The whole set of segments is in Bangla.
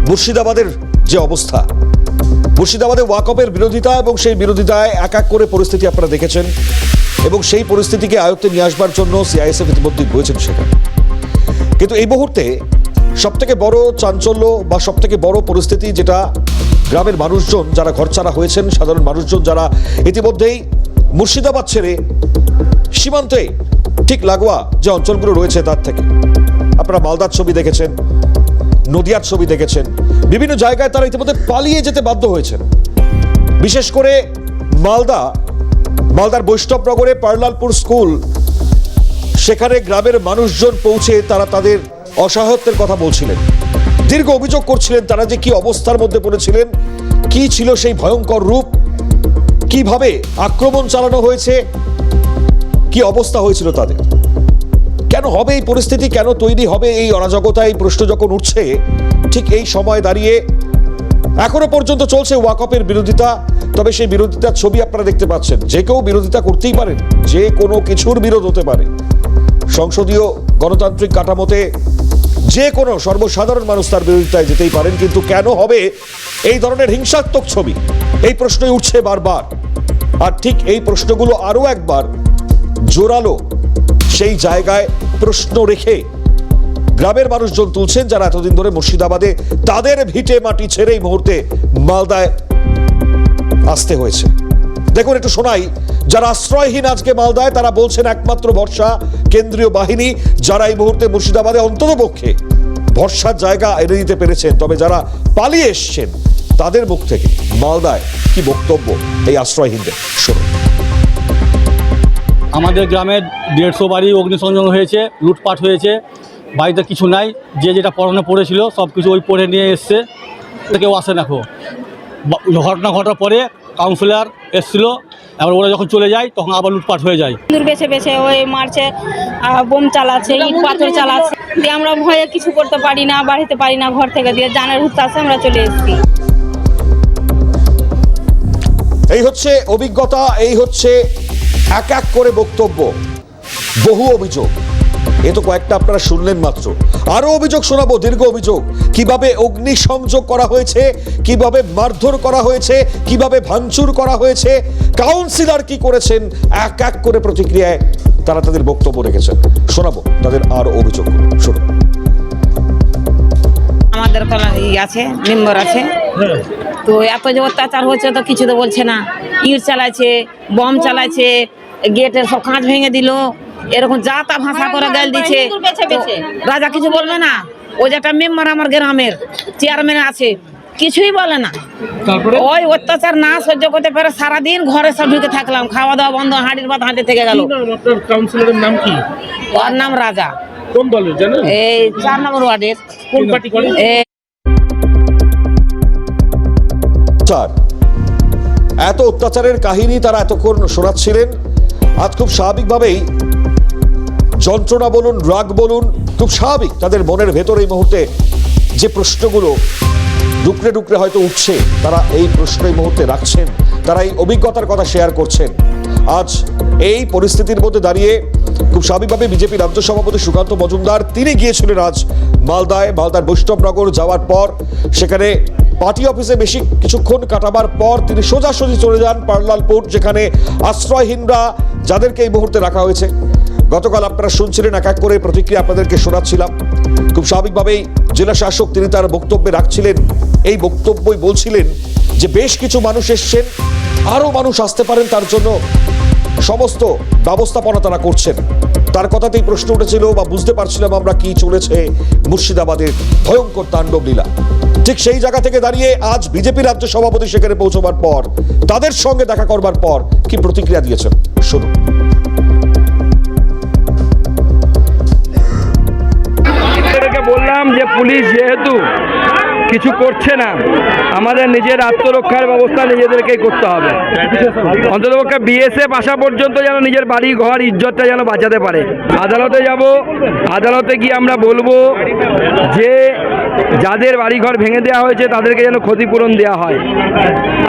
মুর্শিদাবাদের যে অবস্থা, মুর্শিদাবাদে ওয়াকফের বিরোধিতা এবং সেই বিরোধিতায় এক এক করে পরিস্থিতি আপনারা দেখেছেন এবং সেই পরিস্থিতিকে আয়ত্তে নিয়ে আসবার জন্য সিআইএসএফ ইতিমধ্যে বলেছেন সেখানে। কিন্তু এই মুহূর্তে সবথেকে বড় চাঞ্চল্য বা সবথেকে বড় পরিস্থিতি যেটা গ্রামের মানুষজন যারা ঘরছাড়া হয়েছেন, সাধারণ মানুষজন যারা ইতিমধ্যেই মুর্শিদাবাদ ছেড়ে সীমান্তে ঠিক লাগোয়া যে অঞ্চলগুলো রয়েছে তার থেকে, আপনারা মালদার ছবি দেখেছেন, নদিয়ার ছবি দেখেছেন, বিভিন্ন জায়গায় তারা ইতিমধ্যে পালিয়ে যেতে বাধ্য হয়েছেন। বিশেষ করে মালদার বৈষ্ণবনগরে পারলালপুর স্কুল, সেখানে গ্রামের মানুষজন পৌঁছে তারা তাদের অসহায়ত্বের কথা বলছিলেন, দীর্ঘ অভিযোগ করছিলেন তারা যে কি অবস্থার মধ্যে পড়েছিলেন, কি ছিল সেই ভয়ঙ্কর রূপ, কিভাবে আক্রমণ চালানো হয়েছে, কি অবস্থা হয়েছিল তাদের, কেন হবে এই পরিস্থিতি, কেন তৈরি হবে এই অরাজকতা, এই প্রশ্ন যখন উঠছে ঠিক এই সময় দাঁড়িয়ে এখনো পর্যন্ত চলছে ওয়াকফের বিরোধিতা। তবে সেই বিরোধিতার ছবি আপনারা দেখতে পাচ্ছেন। যে কেউ বিরোধিতা করতেই পারেন, যে কোনো কিছুর বিরোধ হতে পারে, সংসদীয় গণতান্ত্রিক কাঠামোতে যে কোনো সর্বসাধারণ মানুষ তার বিরোধিতায় যেতেই পারেন, কিন্তু কেন হবে এই ধরনের হিংসাত্মক ছবি, এই প্রশ্নই উঠছে বারবার। আর ঠিক এই প্রশ্নগুলো আরো একবার জোরালো সেই জায়গায় প্রশ্ন রেখে গ্রামের মানুষজন তুলছেন যারা এতদিন ধরে মুর্শিদাবাদে তাদের ভিটে মাটি ছেড়ে এই মুহূর্তে মালদায় আসতে হয়েছে। দেখুন একটু শোনাই, যারা আশ্রয়হীন আজকে মালদায়, তারা বলছেন একমাত্র ভরসা কেন্দ্রীয় বাহিনী, যারা এই মুহূর্তে মুর্শিদাবাদে অন্ততপক্ষে ভরসার জায়গা এনে দিতে পেরেছেন। তবে যারা পালিয়ে এসছেন তাদের মুখ থেকে মালদায় কি বক্তব্য এই আশ্রয়হীনদের, শুনুন। আমাদের গ্রামের 150 বাড়ি অগ্নিসংযোগ হয়েছে, লুটপাট হয়েছে, বাড়িতে কিছু নাই, যে যেটা পড়ানো পড়েছিল সব কিছু ওই পড়ে নিয়ে এসছে, কেউ আসে না। ঘটনা ঘটার পরে কাউন্সিলর এসছিল, এবার ওরা যখন চলে যায় তখন আবার লুটপাট হয়ে যায়। বেছে বেছে ওই মারছে, বোম চালাচ্ছে, ইট পাথর চালাচ্ছে, দিয়ে আমরা ভয়ে কিছু করতে পারি না, বাড়িতে পারি না, ঘর থেকে দিয়ে জানের হুতাশে আমরা চলে এসেছি। এই হচ্ছে অভিজ্ঞতা, এই হচ্ছে এক এক করে বক্তব্য, বহু অভিযোগ। এ তো কয়েকটা আপনারা শুনলেন মাত্র, আরো অভিযোগ শোনাবো, দীর্ঘ অভিযোগ। কিভাবে অগ্নিসংযোগ করা হয়েছে, কিভাবে মারধর করা হয়েছে, কিভাবে ভাঙচুর করা হয়েছে, কাউন্সিলর কি করেছেন, এক এক করে প্রতিক্রিয়ায় তারা তাদের বক্তব্য রেখেছেন। শোনাবো তাদের আরো অভিযোগ, শুনুন। আমাদের আছে মেম্বার আছে, তো এত যে অত্যাচার হচ্ছে তো কিছু তো বলছে না। ইট চালাচ্ছে, বম চালাচ্ছে, গেটের সব কাঁচ ভেঙে দিল, এরকম যা তা ভাষা করে গাল দিচ্ছে। রাজা কিছু বলবে না, ও যে একটা মেম্বার আমার গ্রামের চেয়ারম্যান আছে, কিছুই বলে না। ওই অত্যাচার না সহ্য করতে পারে, সারাদিন ঘরে সব ঢুকে থাকলাম, খাওয়া দাওয়া বন্ধ, হাঁড়ির ভাত হাঁটে থেকে গেল। কাউন্সিলরের নাম কি? ওর নাম রাজা। কোন দলের জানেন? এই 4 নম্বর ওয়ার্ডের। কোন পার্টি করে? এত অত্যাচারের কাহিনী তারা এতক্ষণ শোনাচ্ছিলেন। আজ খুব স্বাভাবিকভাবেই যন্ত্রণা বলুন, রাগ বলুন, খুব স্বাভাবিক তাদের মনের ভেতর এই মুহূর্তে যে প্রশ্নগুলো ডুকরে ডুকরে হয়তো উঠছে, তারা এই প্রশ্ন এই মুহূর্তে রাখছেন, তারা এই অভিজ্ঞতার কথা শেয়ার করছেন। আজ এই পরিস্থিতির মধ্যে দাঁড়িয়ে খুব স্বাভাবিকভাবে বিজেপি রাজ্য সভাপতি সুকান্ত মজুমদার তিনি গিয়েছিলেন আজ মালদার বৈষ্ণবনগর। যাওয়ার পর সেখানে পার্টি অফিসে বেশি কিছুক্ষণ কাটাবার পর তিনি সোজাসুজি চলে যান পারলালপুর, যেখানে আশ্রয়হীনরা যাদেরকে এই মুহূর্তে রাখা হয়েছে। গতকাল আপনারা শুনছিলেন, এক এক করে প্রতিক্রিয়া আপনাদেরকে শোনাচ্ছিলাম। খুব স্বাভাবিকভাবেই জেলা শাসক তিনি তার বক্তব্যে রাখছিলেন, এই বক্তব্যই বলছিলেন যে বেশ কিছু মানুষ এসছেন, আরো মানুষ আসতে পারেন, তার জন্য সমস্ত ব্যবস্থাপনা তারা করছেন। তার কথাতেই প্রশ্ন উঠেছিল বা বুঝতে পারছিলাম আমরা কি চলেছে মুর্শিদাবাদের ভয়ঙ্কর তাণ্ডব লীলা। ঠিক সেই জায়গা থেকে দাঁড়িয়ে আজ বিজেপি রাজ্য সভাপতি সেখানে পৌঁছবার পর, তাদের সঙ্গে দেখা করবার পর কি প্রতিক্রিয়া দিয়েছেন, শুনুন। বললাম যে পুলিশ যেহেতু কিছু করছে না, আমাদের নিজের আত্মরক্ষার ব্যবস্থা নিজেদেরকেই করতে হবে। অন্ততপক্ষে বিএসএফ আসা পর্যন্ত যেন নিজের বাড়ি ঘর ইজ্জতটা যেন বাঁচাতে পারে। আদালতে যাব, আদালতে গিয়ে আমরা বলবো যে যাদের বাড়িঘর ভেঙে দেওয়া হয়েছে তাদেরকে যেন ক্ষতিপূরণ দেওয়া হয়।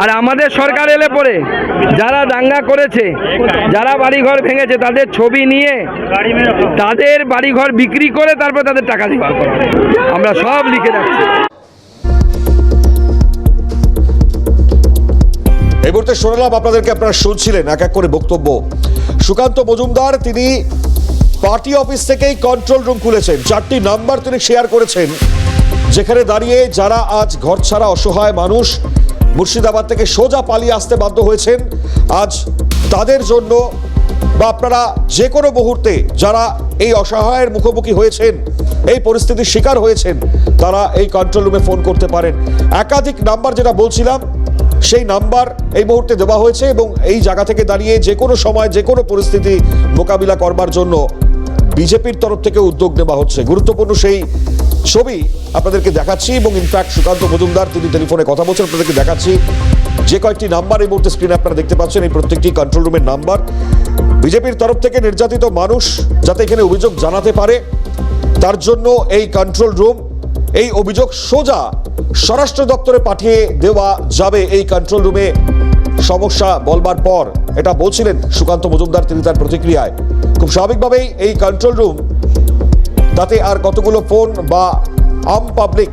আর আমাদের সরকার এলে পরে যারা দাঙ্গা করেছে, যারা বাড়িঘর ভেঙেছে, তাদের ছবি নিয়ে তাদের বাড়িঘর বিক্রি করে তারপর তাদের টাকা দেওয়া, আমরা সব লিখে রাখছি। এই মুহূর্তে শোনালাম আপনাদেরকে, আপনারা শুনছিলেন এক এক করে বক্তব্য। সুকান্ত মজুমদার তিনি পার্টি অফিস থেকেই কন্ট্রোল রুম খুলেছেন, 4টি নাম্বার তিনি শেয়ার করেছেন, যেখানে দাঁড়িয়ে যারা আজ ঘর ছাড়া অসহায় মানুষ মুর্শিদাবাদ থেকে সোজা পালিয়ে আসতে বাধ্য হয়েছেন, আজ তাদের জন্য বা আপনারা যে কোনো মুহূর্তে যারা এই অসহায়ের মুখোমুখি হয়েছেন, এই পরিস্থিতির শিকার হয়েছেন, তারা এই কন্ট্রোল রুমে ফোন করতে পারেন। একাধিক নাম্বার যেটা বলছিলাম, সেই নাম্বার এই মুহূর্তে দেওয়া হয়েছে এবং এই জায়গা থেকে দাঁড়িয়ে যে কোনো সময় যে কোনো পরিস্থিতি মোকাবিলা করবার জন্য বিজেপির তরফ থেকে উদ্যোগ নেওয়া হচ্ছে। গুরুত্বপূর্ণ সেই ছবি আপনাদেরকে দেখাচ্ছি এবং ইনফ্যাক্ট সুকান্ত মজুমদার তিনি টেলিফোনে কথা বলছেন, আপনাদেরকে দেখাচ্ছি যে কয়েকটি নাম্বার এই মুহূর্তে স্ক্রিনে আপনারা দেখতে পাচ্ছেন। এই প্রত্যেকটি কন্ট্রোল রুমের নাম্বার। বিজেপির তরফ থেকে নির্যাতিত মানুষ যাতে এখানে অভিযোগ জানাতে পারে, তার জন্য এই কন্ট্রোল রুম, এই অভিযোগ সোজা স্বরাষ্ট্র দপ্তরে পাঠিয়ে দেওয়া যাবে। এই কন্ট্রোল রুমে সমস্যা বলবার পর এটা বলছিলেন সুকান্ত মজুমদার তিনি তার প্রতিক্রিয়ায়। খুব স্বাভাবিকভাবেই এই কন্ট্রোল রুম, তাতে আর কতগুলো ফোন বা আম পাবলিক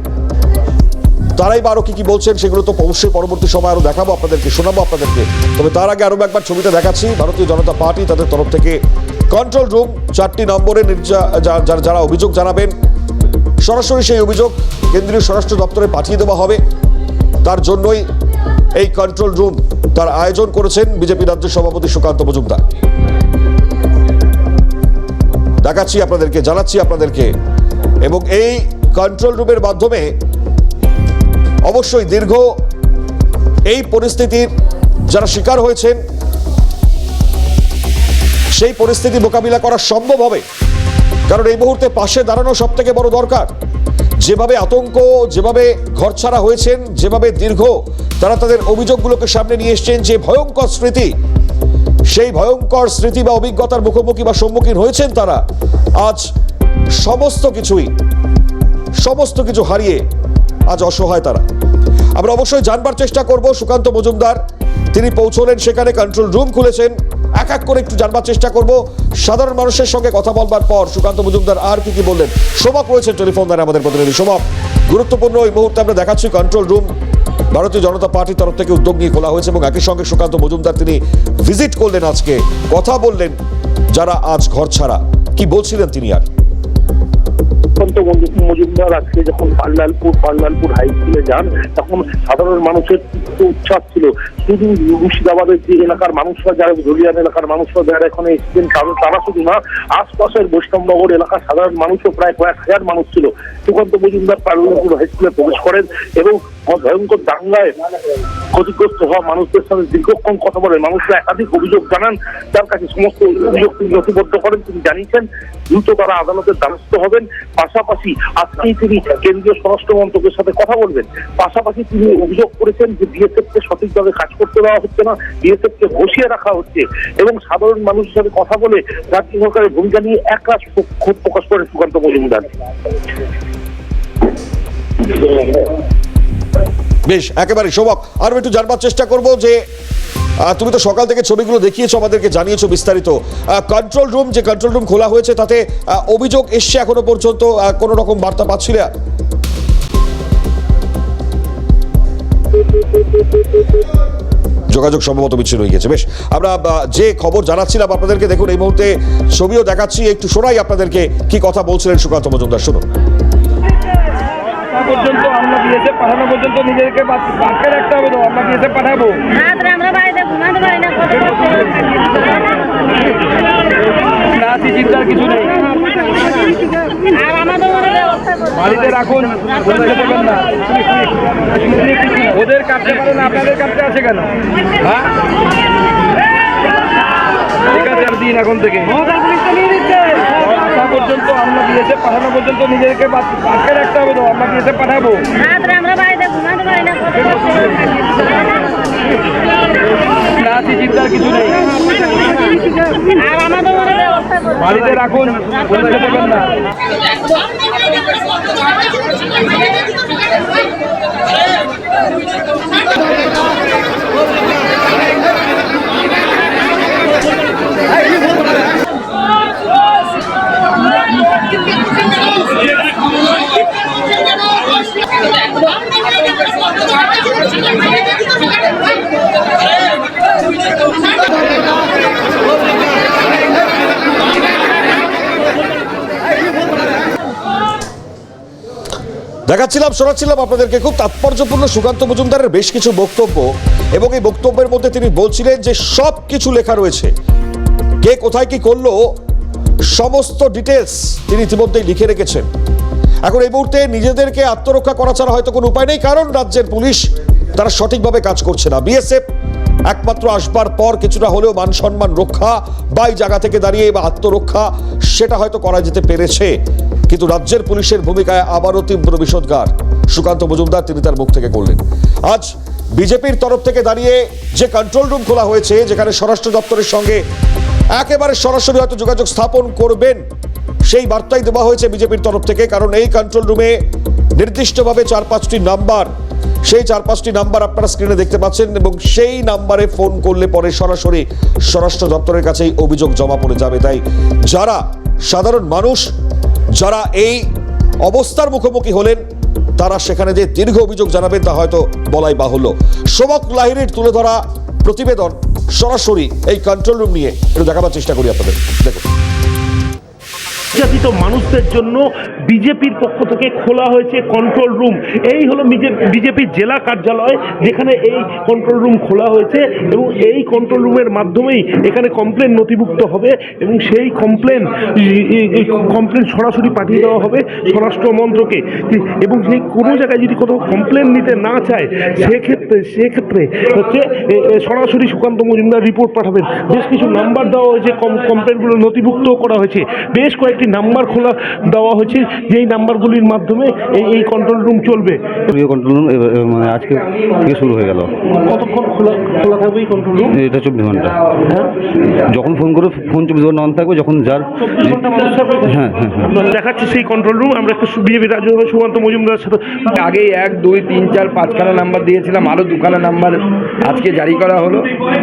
তারাই বা আরো কি বলছেন সেগুলো তো অবশ্যই পরবর্তী সময় আরো দেখাবো আপনাদেরকে, শোনাবো আপনাদেরকে। তবে তার আগে আরো একবার ছবিটা দেখাচ্ছি। ভারতীয় জনতা পার্টি তাদের তরফ থেকে কন্ট্রোল রুম, 4টি নম্বরে যারা অভিযোগ জানাবেন সরাসরি সেই অভিযোগ কেন্দ্রীয় স্বরাষ্ট্র দপ্তরে পাঠিয়ে দেওয়া হবে। তার জন্যই এই কন্ট্রোল রুম তার আয়োজন করেছেন বিজেপি রাজ্য সভাপতি সুকান্ত মজুমদার। দেখাচ্ছি আপনাদেরকে, জানাচ্ছি আপনাদেরকে। এবং এই কন্ট্রোল রুমের মাধ্যমে অবশ্যই দীর্ঘ এই পরিস্থিতির যারা শিকার হয়েছেন সেই পরিস্থিতি মোকাবিলা করা সম্ভব হবে। কারণ এই মুহূর্তে পাশে দাঁড়ানো সব থেকে বড় দরকার। যেভাবে আতঙ্ক, যেভাবে ঘরছাড়া হয়েছেন, যেভাবে দীর্ঘ তারা তাদের অভিযোগগুলোকে সামনে নিয়ে এসছেন, যে ভয়ঙ্কর স্মৃতি, সেই ভয়ঙ্কর স্মৃতি বা অভিজ্ঞতার মুখোমুখি বা সম্মুখীন হয়েছেন তারা, আজ সমস্ত কিছু হারিয়ে আজ অসহায় তারা। আমরা অবশ্যই জানবার চেষ্টা করব সুকান্ত মজুমদার তিনি পৌঁছলেন সেখানে, কন্ট্রোল রুম খুলেছেন, এক এক করে একটু জানবার চেষ্টা করব। সাধারণ মানুষের সঙ্গে কথা বলবার পর সুকান্ত মজুমদার আর কি বললেন। শোভক রয়েছেন টেলিফোন দ্বারা আমাদের প্রতিনিধি। শোভক, গুরুত্বপূর্ণ এই মুহূর্তে আমরা দেখাচ্ছি কন্ট্রোল রুম ভারতীয় জনতা পার্টির তরফ থেকে উদ্যোগ নিয়ে খোলা হয়েছে এবং একই সঙ্গে সুকান্ত মজুমদার তিনি ভিজিট করলেন, আজকে কথা বললেন যারা আজ ঘর ছাড়া। কি বলছিলেন তিনি? আর সুকান্ত মজুমদার আজকে যখন পার্লালপুর হাই স্কুলে যান, তখন সাধারণ মানুষের উচ্ছ্বাস ছিল। শুধু মুর্শিদাবাদের যে এলাকার মানুষরা, যারা ধুলিয়ান এলাকার মানুষরা যারা এখানে এসেছেন, তারা শুধু না, আশপাশের বৈষ্ণবনগর এলাকার সাধারণ মানুষও প্রায় কয়েক হাজার মানুষ ছিল। সুকান্ত মজুমদার পার্লালপুর হাই স্কুলে প্রবেশ করেন এবং ভয়ঙ্কর দাঙ্গায় ক্ষতিগ্রস্ত হওয়া মানুষদের সাথে দীর্ঘক্ষণ কথা বলেন। মানুষরা একাধিক অভিযোগ জানান, তার কাছে সমস্ত অভিযোগ তিনি নথিবদ্ধ করেন। তিনি জানিয়েছেন দ্রুত তারা আদালতের দ্বারস্থ হবেন। পাশাপাশি আজকেই তিনি কেন্দ্রীয় স্বরাষ্ট্র মন্ত্রকের সাথে কথা বলবেন। পাশাপাশি তিনি অভিযোগ করেছেন যে বিএসএফকে সঠিকভাবে কাজ করতে দেওয়া হচ্ছে না, বিএসএফকে বসিয়ে রাখা হচ্ছে এবং সাধারণ মানুষের সাথে কথা বলে রাজ্য সরকারের ভূমিকা নিয়ে একরাশ ক্ষোভ প্রকাশ করেন সুকান্ত মজুমদার। বেশ, একেবারে শোভক, আরো একটু জানবার চেষ্টা করব যে তুমি তো সকাল থেকে ছবিগুলো দেখিয়েছো, আমাদেরকে জানিয়েছো বিস্তারিত। কন্ট্রোল রুম, যে কন্ট্রোল রুম খোলা হয়েছে, তাতে অভিযোগ এসছে এখনো পর্যন্ত কোনো রকম বার্তা পাচ্ছিলে? যোগাযোগ সম্ভবত বিচ্ছিন্ন হয়ে গেছে। বেশ, আমরা যে খবর জানাচ্ছিলাম আপনাদেরকে, দেখুন এই মুহূর্তে ছবিও দেখাচ্ছি, একটু শোনাই আপনাদেরকে কি কথা বলছিলেন সুকান্ত মজুমদার। শুনুন। পর্যন্ত আমরা বিএসএফ পাঠানো পর্যন্ত নিজেদেরকে বাঁচিয়ে রাখতে হবে, তো আমরা বিএসএফ পাঠাবো। না, চিন্তার কিছু নেই, বাড়িতে রাখুন, দেবেন না। ওদের কাটতে পারে না, আপনাদের কাটতে আছে কেন? হ্যাঁ, ঠিক আছে, দিন এখন থেকে পর্যন্ত আমরা বিএসএফ পাঠানো পর্যন্ত নিজেদেরকে বাঁচিয়ে রাখতে হবে, তো আমরা বিএসএফ পাঠাবো। না, চিন্তার কিছু নেই, বাড়িতে রাখুন, দেবেন না। Thank you. শোনাচ্ছিলাম আপনাদেরকে খুব তাৎপর্যপূর্ণ সুকান্ত মজুমদারের বেশ কিছু বক্তব্য, এবং এই বক্তব্যের মধ্যে তিনি বলছিলেন যে সব কিছু লেখা রয়েছে, কে কোথায় কি করলো সমস্ত ডিটেলস তিনি ইতিমধ্যেই লিখে রেখেছেন। এখন এই মুহূর্তে নিজেদেরকে আত্মরক্ষা করা ছাড়া হয়তো কোনো উপায় নেই, কারণ রাজ্যের পুলিশ তারা সঠিকভাবে কাজ করছে না। বিএসএফ একমাত্র আসবার পর কিছুটা হলেও মান সম্মান রক্ষা বা এই জায়গা থেকে দাঁড়িয়ে বা আত্মরক্ষা সেটা হয়তো করা যেতে পেরেছে, কিন্তু রাজ্যের পুলিশের ভূমিকায় আবারও তীব্র বিষোদ্গার সুকান্ত মজুমদার তিনি তার মুখ থেকে করলেন। আজ বিজেপির তরফ থেকে দাঁড়িয়ে যে কন্ট্রোল রুম খোলা হয়েছে, যেখানে স্বরাষ্ট্র দপ্তরের সঙ্গে একেবারে সরাসরি হয়তো যোগাযোগ স্থাপন করবেন, সেই বার্তাই দেওয়া হয়েছে বিজেপির তরফ থেকে। কারণ এই কন্ট্রোল রুমে নির্দিষ্টভাবে 4-5টি নাম্বার, সেই 4-5টি নাম্বার আপনারা স্ক্রিনে দেখতে পাচ্ছেন, এবং সেই নাম্বারে ফোন করলে পরে সরাসরি স্বরাষ্ট্র দপ্তরের কাছেই অভিযোগ জমা পড়ে যাবে। তাই যারা সাধারণ মানুষ যারা এই অবস্থার মুখোমুখি হলেন, তারা সেখানে যে দীর্ঘ অভিযোগ জানাবেন তা হয়তো বলাই বাহুল্য। সোমক লাহিড়ীর তুলে ধরা প্রতিবেদন সরাসরি এই কন্ট্রোল রুম নিয়ে একটু দেখাবার চেষ্টা করি আপনাদের। দেখুন, নির্যাতিত মানুষদের জন্য বিজেপির পক্ষ থেকে খোলা হয়েছে কন্ট্রোল রুম। এই হলো বিজেপির জেলা কার্যালয়, যেখানে এই কন্ট্রোল রুম খোলা হয়েছে, এবং এই কন্ট্রোল রুমের মাধ্যমেই এখানে কমপ্লেন নথিভুক্ত হবে, এবং সেই কমপ্লেন সরাসরি পাঠিয়ে দেওয়া হবে স্বরাষ্ট্র মন্ত্রকে। এবং সেই কোনো জায়গায় যদি কোথাও কমপ্লেন নিতে না চায়, সেক্ষেত্রে হচ্ছে সরাসরি সুকান্ত মজুমদার রিপোর্ট পাঠাবেন। বেশ কিছু নাম্বার দেওয়া হয়েছে, কমপ্লেনগুলো নথিভুক্ত করা হয়েছে, বেশ কয়েকটি নাম্বার খোলা দেওয়া হয়েছে, যেই নাম্বারগুলির মাধ্যমে এই কন্ট্রোল রুম চলবে। কন্ট্রোল রুম মানে আজকে থেকে শুরু হয়ে গেল। কতক্ষণ খোলা থাকবে এই কন্ট্রোল রুম? এটা 24 ঘন্টা। যখন ফোন করে ফোন 24 ঘন্টা অন থাকবে, যখন যার হ্যাঁ দেখাচ্ছে সেই কন্ট্রোল রুম। আমরা একটু বিজেপি রাজ্য সুকান্ত মজুমদারের সাথে আগেই 1, 2, 3, 4, 5খানা নাম্বার দিয়েছিলাম, আরও 2খানা নাম্বার আজকে জারি করা হলো।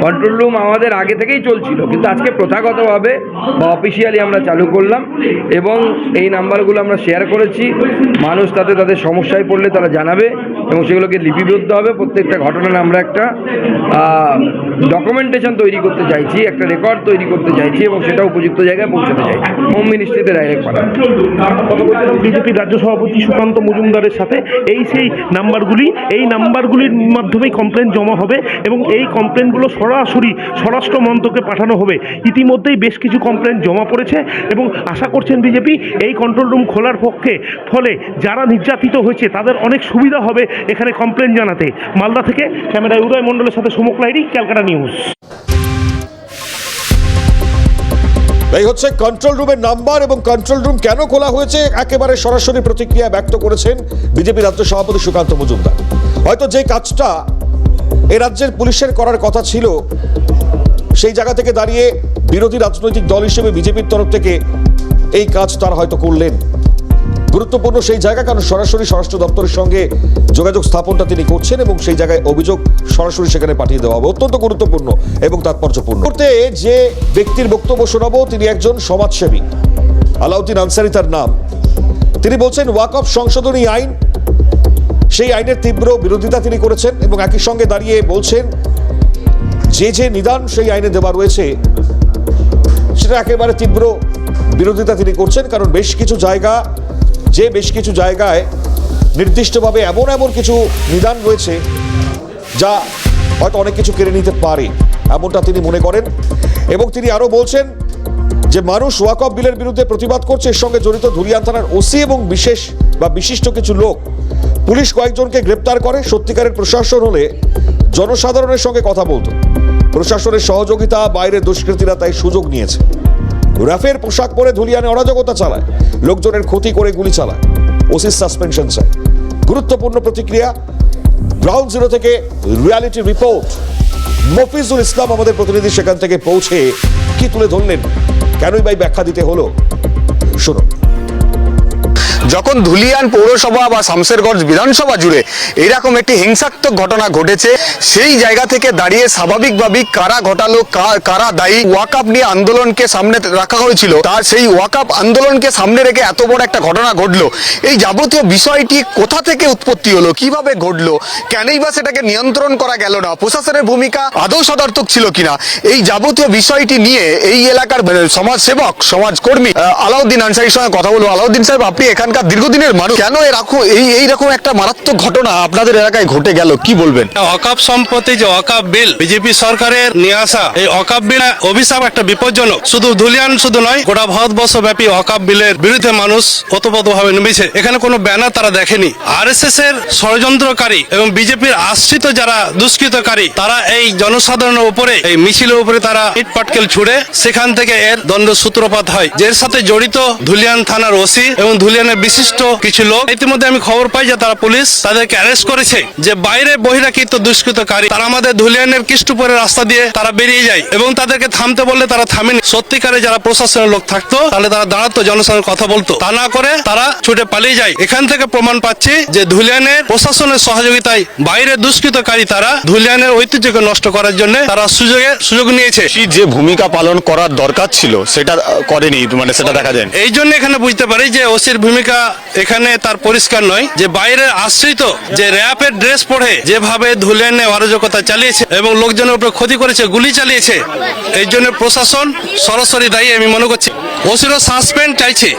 কন্ট্রোল রুম আমাদের আগে থেকেই চলছিল, কিন্তু আজকে প্রথাগতভাবে বা অফিসিয়ালি আমরা চালু করলাম, এবং এই নাম্বারগুলো আমরা শেয়ার করেছি। মানুষ তাদের সমস্যায় পড়লে তারা জানাবে, এবং সেগুলোকে লিপিবদ্ধ হবে। প্রত্যেকটা ঘটনার আমরা একটা ডকুমেন্টেশন তৈরি করতে চাইছি, একটা রেকর্ড তৈরি করতে চাইছি, এবং সেটা উপযুক্ত জায়গায় পৌঁছাতে চাইছি, হোম মিনিস্ট্রিতে ডাইরেক্ট পাঠাবো। বিজেপির রাজ্য সভাপতি সুকান্ত মজুমদারের সাথে সেই নাম্বারগুলির মাধ্যমেই কমপ্লেন জমা হবে, এবং এই কমপ্লেনগুলো সরাসরি স্বরাষ্ট্র মন্ত্রকে পাঠানো হবে। ইতিমধ্যেই বেশ কিছু কমপ্লেন জমা পড়েছে, এবং আশা করছেন বিজেপি এই কন্ট্রোল রুম খোলার ফলে যারা নির্যাতিত হয়েছে তাদের অনেক সুবিধা হবে এখানে কমপ্লেন জানাতে। মালদা থেকে ক্যামেরায় উদয় মণ্ডলের সাথে সোমক লাহিড়ী, ক্যালকাটা নিউজ। এই হচ্ছে কন্ট্রোল রুমের নাম্বার, এবং কন্ট্রোল রুম কেন খোলা হয়েছে একেবারে সরাসরি প্রতিক্রিয়া ব্যক্ত করেছেন বিজেপি রাজ্য সভাপতি সুকান্ত মজুমদার। হয়তো যে কাজটা এ রাজ্যের পুলিশের করার কথা ছিল, সেই জায়গা থেকে দাঁড়িয়ে বিরোধী রাজনৈতিক দল হিসেবে বিজেপির তরফ থেকে এই কাজ তারা হয়তো করলেন। গুরুত্বপূর্ণ সেই জায়গা, কারণ সরাসরি স্বরাষ্ট্র দপ্তরের সঙ্গে যোগাযোগ স্থাপনটা তিনি করছেন, এবং সেই জায়গায় অভিযোগ সরাসরি সেখানে পাঠিয়ে দেওয়া হবে। অত্যন্ত গুরুত্বপূর্ণ এবং তাৎপর্যপূর্ণ। যে ব্যক্তির বক্তব্য শোনাবো, তিনি একজন সমাজসেবী, আলাউদ্দিন আনসারী তার নাম। তিনি বলছেন ওয়াকফ সংশোধনী আইন, সেই আইনের তীব্র বিরোধিতা তিনি করেছেন, এবং একই সঙ্গে দাঁড়িয়ে বলছেন যে নিদান সেই আইনে দেওয়া রয়েছে সেটা একেবারে তীব্র বিরোধিতা তিনি করছেন। কারণ বেশ কিছু জায়গায় নির্দিষ্টভাবে এমন কিছু নিদান রয়েছে যা হয়তো অনেক কিছু কেড়ে নিতে পারে, এমনটা তিনি মনে করেন। এবং তিনি আরো বলছেন যে মানুষ ওয়াকফ বিলের বিরুদ্ধে প্রতিবাদ করছে, এর সঙ্গে জড়িত ধুলিয়ান থানার ওসি এবং বিশিষ্ট কিছু লোক। পুলিশ কয়েকজনকে গ্রেপ্তার করে। সত্যিকারের প্রশাসন হলে জনসাধারণের সঙ্গে কথা বলতো। প্রশাসনের সহযোগিতা বাইরের দুষ্কৃতীরা তাই সুযোগ নিয়েছে। র্যাফের পোশাক পরে ধুলিয়ানে অরাজকতা চালায়, লোকজনের ক্ষতি করে গুলি চালায়। ওসির সাসপেনশন চাই। গুরুত্বপূর্ণ প্রতিক্রিয়া। গ্রাউন্ড জিরো থেকে রিয়ালিটি রিপোর্ট। মফিজুল ইসলাম আমাদের প্রতিনিধি সেখান থেকে পৌঁছে কি তুলে ধরলেন, কেনই বাই ব্যাখ্যা দিতে হলো, শুনুন। যখন ধুলিয়ান পৌরসভা বা শামশেরগঞ্জ বিধানসভা জুড়ে এরকম একটি হিংসাত্মক ঘটনা ঘটেছে, সেই জায়গা থেকে দাঁড়িয়ে স্বাভাবিকভাবেই কারা ঘটালো, কারা দায়ী, ওয়াকফ নিয়ে আন্দোলনকে সামনে রাখা হয়েছিল, তার সেই ওয়াকফ আন্দোলনকে সামনে রেখে এত বড় একটা ঘটনা ঘটলো। এই যাবতীয় বিষয়টি কোথা থেকে উৎপত্তি হলো, কিভাবে ঘটলো, কেনই বা সেটাকে নিয়ন্ত্রণ করা গেল না, প্রশাসনের ভূমিকা আদৌ সদর্থক ছিল কিনা, এই যাবতীয় বিষয়টি নিয়ে এই এলাকার সমাজসেবক, সমাজকর্মী আলাউদ্দিন আনসারীর সঙ্গে কথা বলবো। আলাউদ্দিন সাহেব, আপনি এখানকার এখানকার দীর্ঘদিনের মানুষ, কেন এইরকম একটা মারাত্মক ঘটনা আপনাদের এলাকায় ঘটে গেল, কি বলবেন? অকাপ সম্পত্তি যে অকাপ বিল বিজেপি সরকারের নিয়ে আসা, এই অকাপ বিল অভিশাপ একটা বিপজ্জনক। শুধু ধুলিয়ান শুধু নয়, গোটা ভারতবর্ষ ব্যাপী অকাপ বিলের বিরুদ্ধে মানুষ ওতপ্রোতভাবে নেমেছে। এখানে কোনো ব্যানার তারা দেখেনি। আরএসএস এর ষড়যন্ত্রকারী এবং বিজেপির আশ্রিত যারা দুষ্কৃতকারী, তারা এই জনসাধারণের উপরে, এই মিছিলের উপরে তারা ইট পাটকেল ছুড়ে, সেখান থেকে এর দ্বন্দ্ব সূত্রপাত হয়, যার সাথে জড়িত ধুলিয়ান থানার ওসি এবং ধুলিয়ানের বিশিষ্ট কিছু লোক। ইতিমধ্যে আমি খবর পাই যে তারা পুলিশ তাদেরকে অ্যারেস্ট করেছে। যে বাইরে বহিরাকৃত দুষ্কৃতকারী, তারা আমাদের ধুলিয়ানের কৃষ্ণপুরের রাস্তা দিয়ে তারা বেরিয়ে যায় এবং তাদেরকে থামতে বললে তারা থামেনি। সত্যিকারে যারা প্রশাসনের লোক থাকতো তাহলে তারা দাঁড়াতো, জনসাধারণের কথা বলতো। তা না করে তারা ছুটে পালিয়ে যায়। এখান থেকে প্রমাণ পাচ্ছি যে ধুলিয়ানের প্রশাসনের সহযোগিতায় বাইরে দুষ্কৃতকারী তারা ধুলিয়ানের ঐতিহ্যকে নষ্ট করার জন্য তারা সুযোগ নিয়েছে। যে ভূমিকা পালন করার দরকার ছিল সেটা করেনি, মানে সেটা দেখা যায়। এই জন্য এখানে বুঝতে পারি যে ওসির ভূমিকা এখানে তার পরিষ্কার নয়। যে বাইরের আশ্রিত যে র্যাপের ড্রেস পরে যেভাবে ধুলিয়ানে অরাজকতা চালিয়েছে এবং লোকজনের উপর ক্ষতি করেছে, গুলি চালিয়েছে, এই জন্য প্রশাসন সরাসরি দায়ী আমি মনে করছি। ওসিরও সাসপেন্ড চাইছে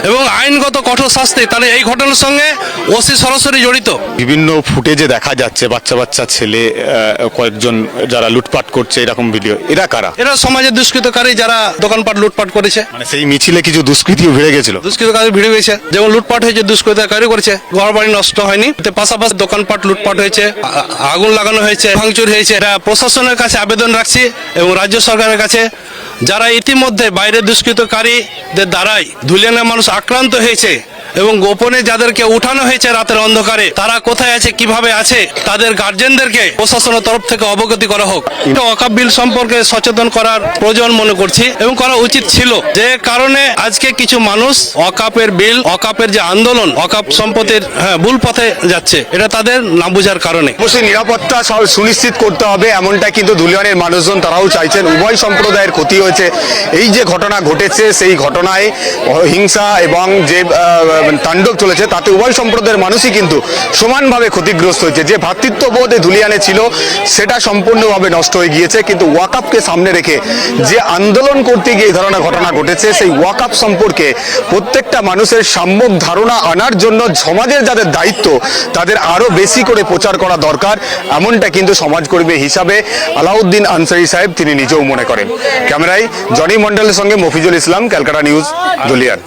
এবং আইনগত কঠোর শাস্তি। তাহলে এই ঘটনার সঙ্গে ওসি সরাসরি জড়িত। বিভিন্ন ফুটেজে দেখা যাচ্ছে বাচ্চা ছেলে কয়েকজন যারা লুটপাট করছে, এরকম ভিডিও। এরা কারা? এরা সমাজের দুষ্কৃতকারী যারা দোকানপাট লুটপাট করেছে। মানে সেই মিছিলে কিছু দুষ্কৃতিও ভিড়ে গেছিল। দুষ্কৃতকারী ভিড়ে গেছে, যেমন লুটপাট হয়েছে, দুষ্কৃতকারী করেছে, ঘর বাড়ি নষ্ট হয়নি, পাশাপাশি দোকানপাট লুটপাট হয়েছে, আগুন লাগানো হয়েছে, ভাঙচুর হয়েছে। এটা প্রশাসনের কাছে আবেদন রাখছি এবং রাজ্য সরকারের কাছে, যারা ইতিমধ্যে বাইরে দুষ্কৃতকারীদের দ্বারাই ধুলিয়ানের মানুষ আক্রান্ত হয়েছে এবং গোপনে যাদেরকে উঠানো হয়েছে রাতের অন্ধকারে, তারা কোথায় আছে, কিভাবে আছে, তাদের গার্জেনদেরকে প্রশাসনের তরফ থেকে অবগতি করা হোক। অকাপ বিল সম্পর্কে সচেতন করার প্রয়োজন মনে করছি এবং করা উচিত ছিল। যে কারণে আজকে কিছু মানুষ অকাপের বিল, অকাপের যে আন্দোলন, অকাপ সম্পত্তির ভুল পথে যাচ্ছে, এটা তাদের না বোঝার কারণে। অবশ্যই নিরাপত্তা সুনিশ্চিত করতে হবে, এমনটা কিন্তু ধুলিয়ানের মানুষজন তারাও চাইছেন। উভয় সম্প্রদায়ের ক্ষতি হয়েছে। এই যে ঘটনা ঘটেছে, সেই ঘটনায় হিংসা এবং যে তাণ্ডব চলেছে, তাতে উভয় সম্প্রদায়ের মানুষই কিন্তু সমানভাবে ক্ষতিগ্রস্ত হয়েছে। যে ভ্রাতৃত্ববোধ ধুলিয়ানে ছিল সেটা সম্পূর্ণভাবে নষ্ট হয়ে গিয়েছে। কিন্তু ওয়াকাপকে সামনে রেখে যে আন্দোলন করতে গিয়ে এই ধরনের ঘটনা ঘটেছে, সেই ওয়াকাপ সম্পর্কে প্রত্যেকটা মানুষের সম্যক ধারণা আনার জন্য সমাজের যাদের দায়িত্ব তাদের আরো বেশি করে প্রচার করা দরকার, এমনটা কিন্তু সমাজকর্মী হিসাবে আলাউদ্দিন আনসারী সাহেব তিনি নিজেও মনে করেন। ক্যামেরায় জনি মন্ডলের সঙ্গে মফিজুল ইসলাম, ক্যালকাটা নিউজ, ধুলিয়ান।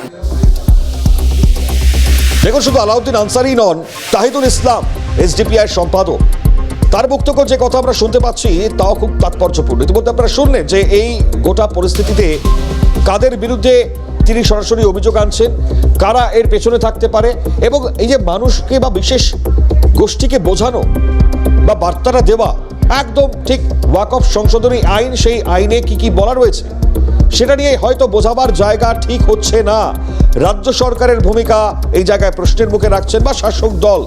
দেখুন, শুধু আলাউদ্দিন আনসারি নন, তাহিদুল ইসলাম এসডিপিআই সম্পাদক, তার বক্তব্য যে কথা আমরা শুনতে পাচ্ছি তাও খুব তাৎপর্যপূর্ণ। ইতিমধ্যে আপনারা শুনলেন যে এই গোটা পরিস্থিতিতে কাদের বিরুদ্ধে তিনি সরাসরি অভিযোগ আনছেন, কারা এর পেছনে থাকতে পারে, এবং এই যে মানুষকে বা বিশেষ গোষ্ঠীকে বোঝানো বা বার্তাটা দেওয়া, একদম ঠিক ওয়াকফ সংশোধনী আইন, সেই আইনে কি কি বলা রয়েছে সেটা নিয়ে হয়তো বোঝাবার জায়গা ঠিক হচ্ছে না। রাজ্য সরকারের ভূমিকা এই জায়গায় প্রশ্নের মুখে রাখছেন, বা শাসক দল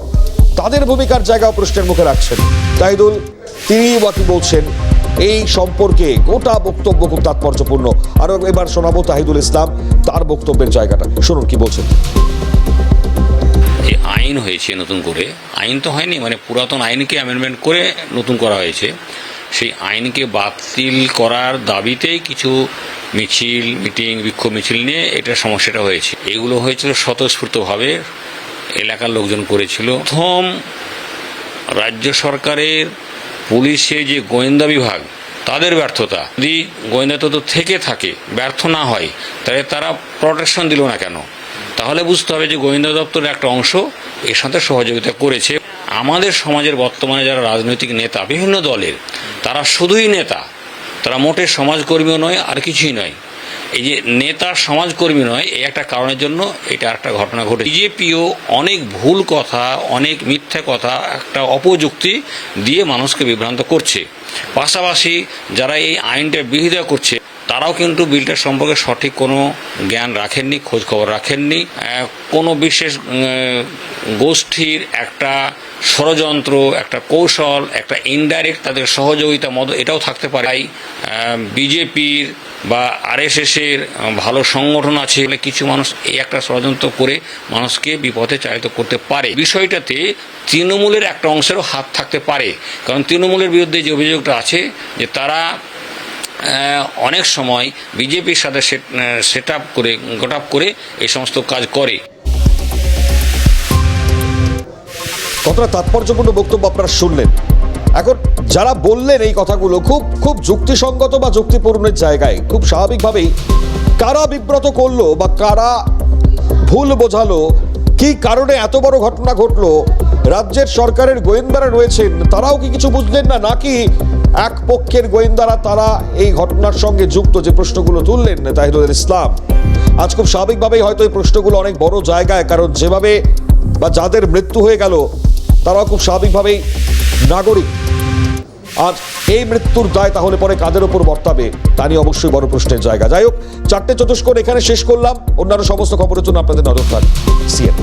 তাদের ভূমিকার জায়গাও প্রশ্নের মুখে রাখছেন। তাহিদুল তিনি বাকি বলছেন এই সম্পর্কে, গোটা বক্তব্য খুব তাৎপর্যপূর্ণ। আরো এবার শোনাবো তাহিদুল ইসলাম তার বক্তব্যের জায়গাটা, শুনুন কি বলছেন। যে আইন হয়েছে নতুন করে, আইন তো হয়নি, মানে পুরাতন আইনকে অ্যামেন্ডমেন্ট করে নতুন করা হয়েছে। সেই আইনকে বাতিল করার দাবিতেই কিছু মিছিল, মিটিং, বিক্ষোভ মিছিল নিয়ে এটার সমস্যাটা হয়েছে। এগুলো হয়েছিল স্বতঃস্ফূর্তভাবে, এলাকার লোকজন করেছিল। প্রথম রাজ্য সরকারের পুলিশের যে গোয়েন্দা বিভাগ, তাদের ব্যর্থতা। যদি গোয়েন্দা তথ্য থেকে থাকে, ব্যর্থ না হয়, তাহলে তারা প্রোটেকশন দিল না কেন? তাহলে বুঝতে হবে যে গোয়েন্দা দপ্তরের একটা অংশ এর সাথে সহযোগিতা করেছে। আমাদের সমাজের বর্তমানে যারা রাজনৈতিক নেতা, বিভিন্ন দলের, তারা শুধুই নেতা, তারা মোটে সমাজকর্মীও নয়, আর কিছুই নয়। এই যে নেতা সমাজকর্মী নয়, এই একটা কারণের জন্য এটা একটা ঘটনা ঘটে। বিজেপিও অনেক ভুল কথা, অনেক মিথ্যা কথা, একটা অপযুক্তি দিয়ে মানুষকে বিভ্রান্ত করছে। পাশাপাশি যারা এই আইনটা বিরোধিতা করছে, তারাও কিন্তু বিলটার সম্পর্কে সঠিক কোনো জ্ঞান রাখেননি, খোঁজ খবর রাখেননি। কোনো বিশেষ গোষ্ঠীর একটা ষড়যন্ত্র, একটা কৌশল, একটা ইনডাইরেক্ট তাদের সহযোগিতা মত এটাও থাকতে পারে। তাই বিজেপির বা আরএসএসের ভালো সংগঠন আছে বলে কিছু মানুষ এই একটা ষড়যন্ত্র করে মানুষকে বিপথে চালিত করতে পারে। বিষয়টাতে তৃণমূলের একটা অংশেরও হাত থাকতে পারে, কারণ তৃণমূলের বিরুদ্ধে যে অভিযোগটা আছে যে তারা অনেক সময় বিজেপির সাথে সেট আপ করে এই সমস্ত কাজ করে। কতটা তাৎপর্যপূর্ণ বক্তব্য আপনারা শুনলেন। এখন যারা বললেন এই কথাগুলো খুব খুব যুক্তিসঙ্গত বা যুক্তিপূর্ণের জায়গায়, খুব স্বাভাবিকভাবেই কারা বিব্রত করলো বা কারা ভুল বোঝালো, কি কারণে এত বড় ঘটনা ঘটলো, রাজ্যের সরকারের গোয়েন্দারা রয়েছেন তারাও কি কিছু বুঝলেন না, নাকি এক পক্ষের গোয়েন্দারা তারা এই ঘটনার সঙ্গে যুক্ত? যে প্রশ্নগুলো তুললেন তাহিরুল ইসলাম, আজ খুব স্বাভাবিকভাবেই হয়তো এই প্রশ্নগুলো অনেক বড় জায়গায়, কারণ যেভাবে বা যাদের মৃত্যু হয়ে গেল তারাও খুব স্বাভাবিকভাবেই নাগরিক। আর এই মৃত্যুর দায় তাহলে পরে কাদের ওপর বর্তাবে তা নিয়ে অবশ্যই বড় প্রশ্নের জায়গা। যাই হোক, 4টে চতুষ্কোণ এখানে শেষ করলাম। অন্যান্য সমস্ত খবরের জন্য আপনাদের নজর থাক সিএন।